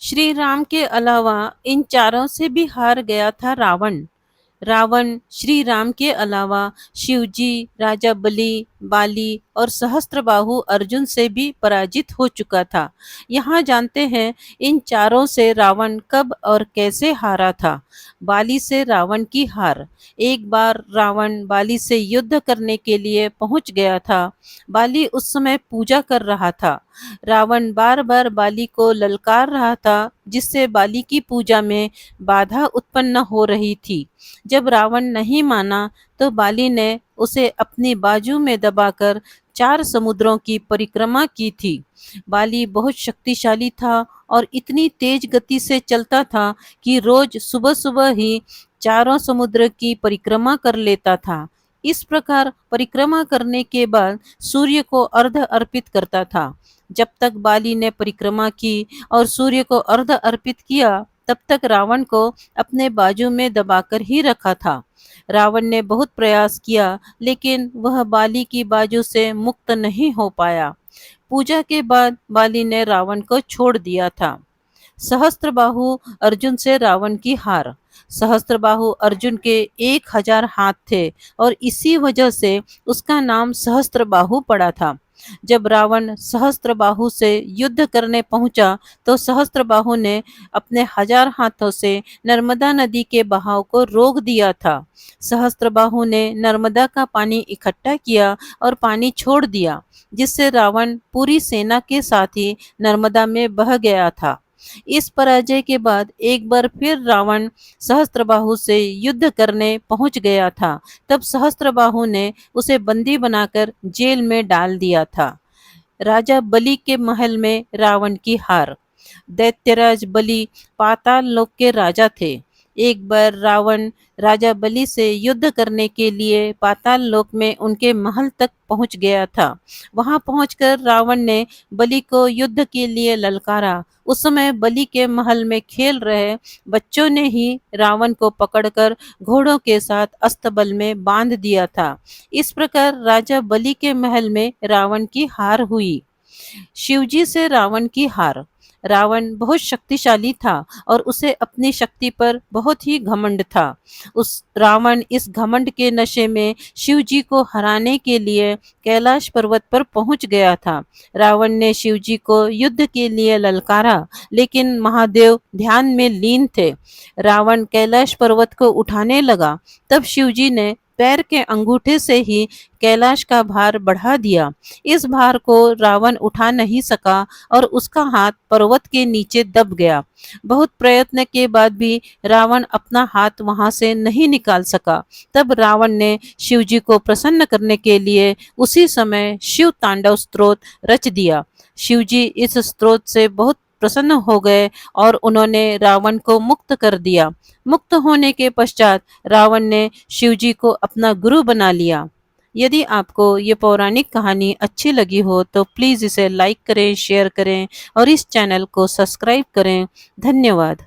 श्री राम के अलावा इन चारों से भी हार गया था रावण। रावण श्री राम के अलावा शिवजी, राजा बलि, बाली और सहस्त्रबाहु अर्जुन से भी पराजित हो चुका था। यहाँ जानते हैं इन चारों से रावण कब और कैसे हारा था। बाली से रावण की हार। एक बार रावण बाली से युद्ध करने के लिए पहुंच गया था। बाली उस समय पूजा कर रहा था। रावण बार बार बाली को ललकार रहा था, जिससे बाली की पूजा में बाधा उत्पन्न हो रही थी। जब रावण नहीं माना तो बाली ने उसे अपनी बाजू में दबाकर 4 समुद्रों की परिक्रमा की थी। बाली बहुत शक्तिशाली था और इतनी तेज गति से चलता था कि रोज सुबह सुबह ही चारों समुद्र की परिक्रमा कर लेता था। इस प्रकार परिक्रमा करने के बाद सूर्य को अर्घ्य अर्पित करता था। जब तक बाली ने परिक्रमा की और सूर्य को अर्घ्य अर्पित किया, तब तक रावण को अपने बाजू में दबाकर ही रखा था। रावण ने बहुत प्रयास किया, लेकिन वह बाली की बाजू से मुक्त नहीं हो पाया। पूजा के बाद बाली ने रावण को छोड़ दिया था। सहस्त्रबाहु अर्जुन से रावण की हार। सहस्त्रबाहु अर्जुन के 1000 हाथ थे और इसी वजह से उसका नाम सहस्त्रबाहु पड़ा था। जब रावण सहस्त्रबाहु से युद्ध करने पहुंचा तो सहस्त्रबाहु ने अपने 1000 हाथों से नर्मदा नदी के बहाव को रोक दिया था। सहस्त्रबाहु ने नर्मदा का पानी इकट्ठा किया और पानी छोड़ दिया, जिससे रावण पूरी सेना के साथ ही नर्मदा में बह गया था। इस पराजय के बाद एक बार फिर रावण सहस्त्रबाहु से युद्ध करने पहुंच गया था। तब सहस्त्रबाहु ने उसे बंदी बनाकर जेल में डाल दिया था। राजा बलि के महल में रावण की हार। दैत्यराज बलि पाताल लोक के राजा थे। एक बार रावण राजा बलि से युद्ध करने के लिए पाताल लोक में उनके महल तक पहुंच गया था। वहां पहुंचकर रावण ने बलि को युद्ध के लिए ललकारा। उस समय बलि के महल में खेल रहे बच्चों ने ही रावण को पकड़कर घोड़ों के साथ अस्तबल में बांध दिया था। इस प्रकार राजा बलि के महल में रावण की हार हुई। शिवजी से रावण की हार। रावण बहुत शक्तिशाली था और उसे अपनी शक्ति पर बहुत ही घमंड था। उस रावण इस घमंड के नशे में शिवजी को हराने के लिए कैलाश पर्वत पर पहुंच गया था। रावण ने शिवजी को युद्ध के लिए ललकारा, लेकिन महादेव ध्यान में लीन थे। रावण कैलाश पर्वत को उठाने लगा, तब शिवजी ने पैर के अंगूठे से ही कैलाश का भार बढ़ा दिया। इस भार को रावण उठा नहीं सका और उसका हाथ पर्वत के नीचे दब गया। बहुत प्रयत्न के बाद भी रावण अपना हाथ वहां से नहीं निकाल सका। तब रावण ने शिवजी को प्रसन्न करने के लिए उसी समय शिव तांडव स्तोत्र रच दिया। शिवजी इस स्तोत्र से बहुत प्रसन्न हो गए और उन्होंने रावण को मुक्त कर दिया। मुक्त होने के पश्चात रावण ने शिवजी को अपना गुरु बना लिया। यदि आपको ये पौराणिक कहानी अच्छी लगी हो तो प्लीज़ इसे लाइक करें, शेयर करें और इस चैनल को सब्सक्राइब करें। धन्यवाद।